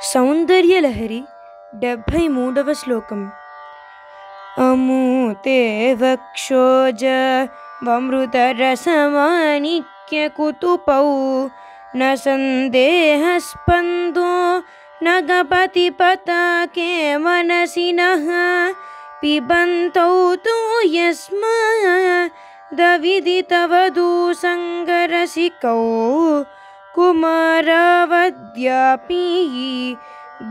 సౌందర్యలహరి 73వ శ్లోకం. అమూతే వక్షోజ వమృతరసమాణిక్య కుతుపౌ న సందేహస్పందో నగపతి పతాకే మనసినః పిబంతౌ తు యస్మాదవిదితవధూ సంగరసికౌ కుమారావద్యాపి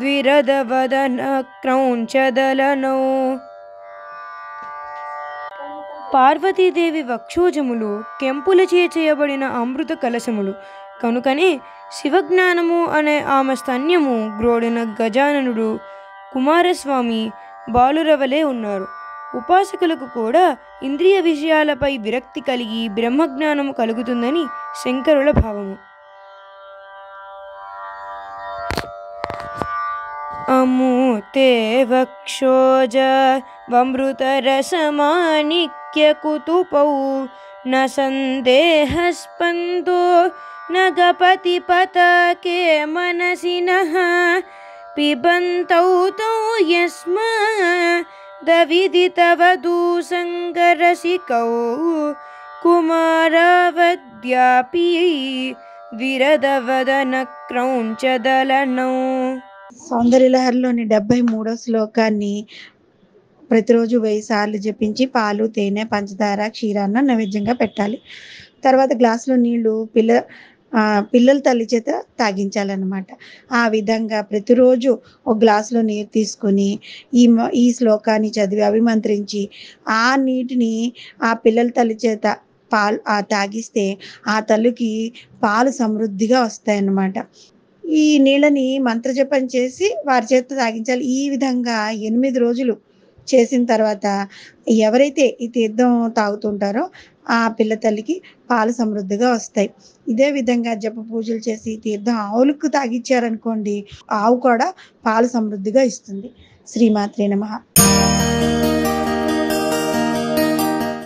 ద్విరదవదన క్రౌంచదలనౌ. పార్వతీదేవి వక్షోజములు కెంపులచే చేయబడిన అమృత కలశములు కనుకనే శివజ్ఞానము అనే ఆమె స్తన్యము గ్రోడిన గజాననుడు కుమారస్వామి బాలురవలే ఉన్నారు. ఉపాసకులకు కూడా ఇంద్రియ విషయాలపై విరక్తి కలిగి బ్రహ్మజ్ఞానము కలుగుతుందని శంకరుల భావము. అమూతే వక్షోజ వమృతరసమాణిక్య కుతుపౌ న సందేహస్పందో నగపతి పతాకే మనసినః పిబంతౌ తౌ యస్మాదవిదితవధూ సంగరసికౌ కుమారావద్యాపి ద్విరదవదన క్రౌంచదలనౌ. సౌందర్యలహరిలోని 73వ శ్లోకాన్ని ప్రతిరోజు 1000 సార్లు జపించి పాలు, తేనె, పంచదార, క్షీరాన్నం నైవేద్యంగా పెట్టాలి. తర్వాత గ్లాసులో నీళ్లు పిల్లల తల్లి చేత తాగించాలన్నమాట. ఆ విధంగా ప్రతిరోజు ఒక గ్లాసులో నీరు తీసుకొని ఈ శ్లోకాన్ని చదివి అభిమంత్రించి ఆ నీటిని ఆ పిల్లల తల్లి చేత తాగిస్తే ఆ తల్లికి పాలు సమృద్ధిగా వస్తాయన్నమాట. ఈ నీళ్ళని మంత్రజపం చేసి వారి చేత తాగించాలి. ఈ విధంగా 8 రోజులు చేసిన తర్వాత ఎవరైతే ఈ తీర్థం తాగుతుంటారో ఆ పిల్ల తల్లికి పాలు సమృద్ధిగా వస్తాయి. ఇదే విధంగా జప పూజలు చేసి తీర్థం ఆవులకు తాగిచ్చారనుకోండి, ఆవు కూడా పాలు సమృద్ధిగా ఇస్తుంది. శ్రీమాత్రే నమః.